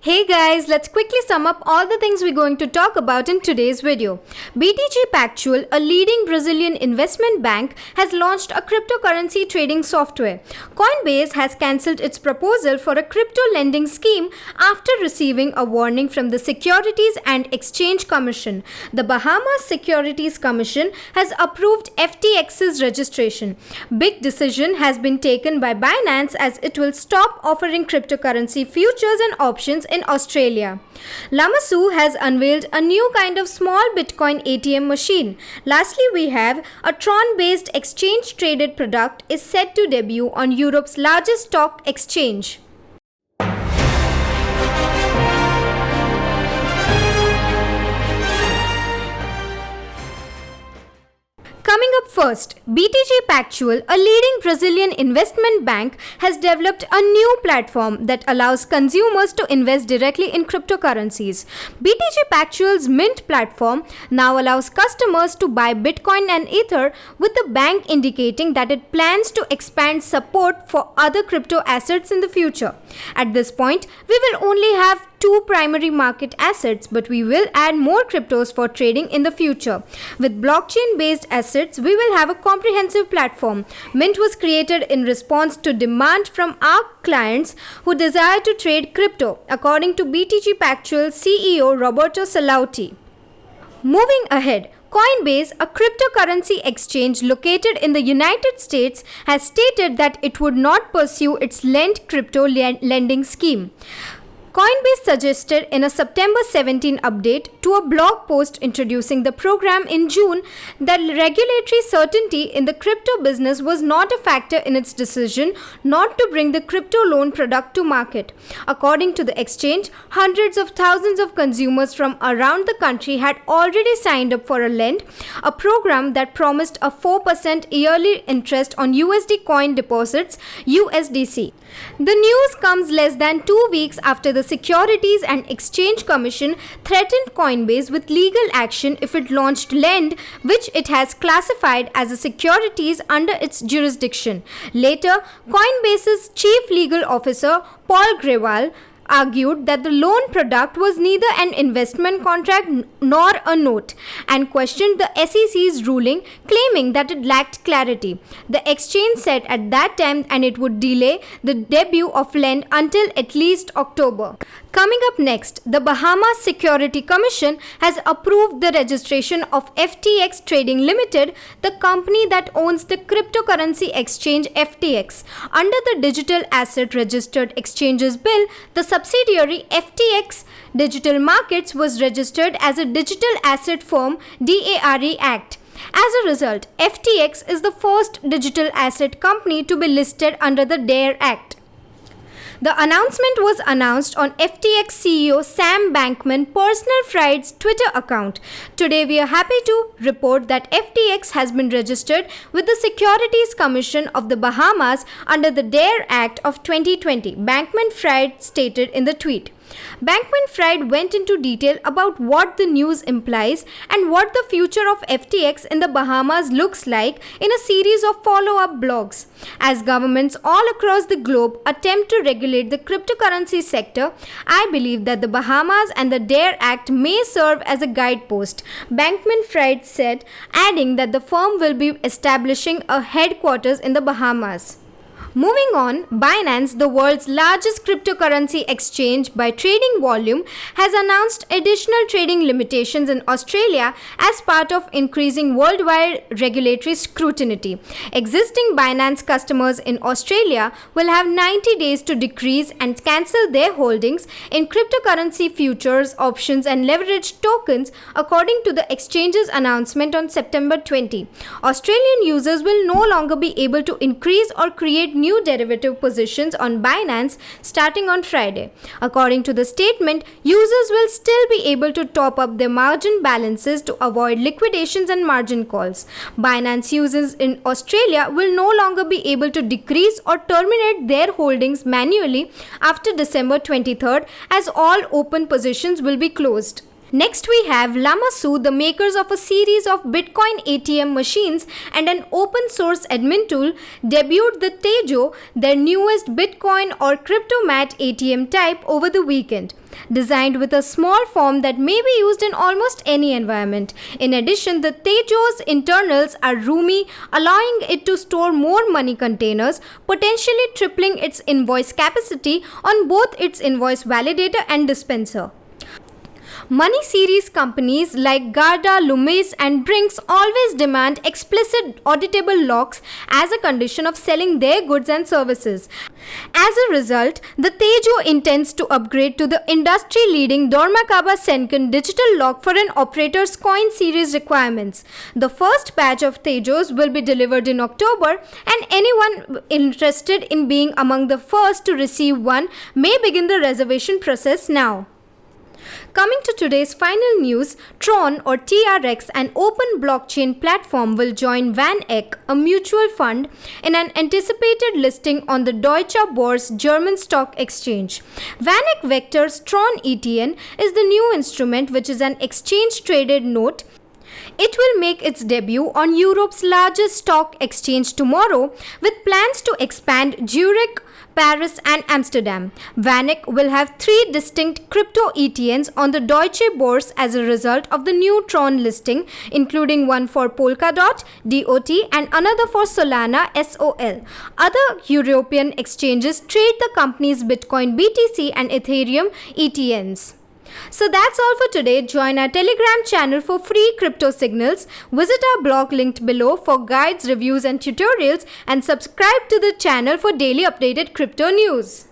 Hey guys, let's quickly sum up all the things we're going to talk about in today's video. BTG Pactual, a leading Brazilian investment bank, has launched a cryptocurrency trading software. Coinbase has cancelled its proposal for a crypto lending scheme after receiving a warning from the Securities and Exchange Commission. The Bahamas Securities Commission has approved FTX's registration. Big decision has been taken by Binance as it will stop offering cryptocurrency futures and options in Australia. Lamassu has unveiled a new kind of small Bitcoin ATM machine. Lastly, we have a Tron-based exchange-traded product is set to debut on Europe's largest stock exchange. Coming up first, BTG Pactual, a leading Brazilian investment bank, has developed a new platform that allows consumers to invest directly in cryptocurrencies. BTG Pactual's Mint platform now allows customers to buy Bitcoin and Ether, with the bank indicating that it plans to expand support for other crypto assets in the future. At this point, we will only have two primary market assets, but we will add more cryptos for trading in the future. With blockchain-based assets, we will have a comprehensive platform. Mint was created in response to demand from our clients who desire to trade crypto, according to BTG Pactual CEO Roberto Salauti. Moving ahead, Coinbase, a cryptocurrency exchange located in the United States, has stated that it would not pursue its crypto lending scheme. Coinbase suggested in a September 17 update to a blog post introducing the program in June that regulatory certainty in the crypto business was not a factor in its decision not to bring the crypto loan product to market. According to the exchange, hundreds of thousands of consumers from around the country had already signed up for a lend, a program that promised a 4% yearly interest on USD coin deposits, USDC. The news comes less than 2 weeks after the Securities and Exchange Commission threatened Coinbase with legal action if it launched Lend, which it has classified as a securities under its jurisdiction. Later, Coinbase's chief legal officer, Paul Grewal, argued that the loan product was neither an investment contract nor a note, and questioned the SEC's ruling, claiming that it lacked clarity. The exchange said at that time and it would delay the debut of Lend until at least October. Coming up next, the Bahamas Security Commission has approved the registration of FTX Trading Limited, the company that owns the cryptocurrency exchange FTX. Under the Digital Asset Registered Exchanges Bill, the subsidiary FTX Digital Markets was registered as a Digital Asset Firm DARE Act. As a result, FTX is the first digital asset company to be listed under the DARE Act. The announcement was announced on FTX CEO Sam Bankman Personal-Fried's Twitter account. Today, we are happy to report that FTX has been registered with the Securities Commission of the Bahamas under the DARE Act of 2020, Bankman-Fried stated in the tweet. Bankman-Fried went into detail about what the news implies and what the future of FTX in the Bahamas looks like in a series of follow-up blogs. As governments all across the globe attempt to regulate the cryptocurrency sector, I believe that the Bahamas and the DARE Act may serve as a guidepost, Bankman-Fried said, adding that the firm will be establishing a headquarters in the Bahamas. Moving on, Binance, the world's largest cryptocurrency exchange by trading volume, has announced additional trading limitations in Australia as part of increasing worldwide regulatory scrutiny. Existing Binance customers in Australia will have 90 days to decrease and cancel their holdings in cryptocurrency futures, options, and leveraged tokens, according to the exchange's announcement on September 20. Australian users will no longer be able to increase or create new derivative positions on Binance starting on Friday. According to the statement, users will still be able to top up their margin balances to avoid liquidations and margin calls. Binance users in Australia will no longer be able to decrease or terminate their holdings manually after December 23rd, as all open positions will be closed. Next, we have Lamasu, the makers of a series of Bitcoin ATM machines and an open source admin tool, debuted the Tejo, their newest Bitcoin or CryptoMat ATM type, over the weekend. Designed with a small form that may be used in almost any environment. In addition, the Tejo's internals are roomy, allowing it to store more money containers, potentially tripling its invoice capacity on both its invoice validator and dispenser. Money series companies like Garda, Loomis, and Brinks always demand explicit auditable locks as a condition of selling their goods and services. As a result, the Tejo intends to upgrade to the industry-leading Dormakaba Senken digital lock for an operator's coin series requirements. The first batch of Tejos will be delivered in October, and anyone interested in being among the first to receive one may begin the reservation process now. Coming to today's final news, Tron or TRX, an open blockchain platform, will join VanEck, a mutual fund, in an anticipated listing on the Deutsche Börse German stock exchange. VanEck Vector's Tron ETN is the new instrument, which is an exchange-traded note. It will make its debut on Europe's largest stock exchange tomorrow, with plans to expand Zurich, Paris, and Amsterdam. VanEck will have 3 distinct crypto ETNs on the Deutsche Börse as a result of the new Tron listing, including one for Polkadot, DOT, and another for Solana, SOL. Other European exchanges trade the company's Bitcoin BTC and Ethereum ETNs. So that's all for today. Join our Telegram channel for free crypto signals. Visit our blog linked below for guides, reviews, and tutorials, and subscribe to the channel for daily updated crypto news.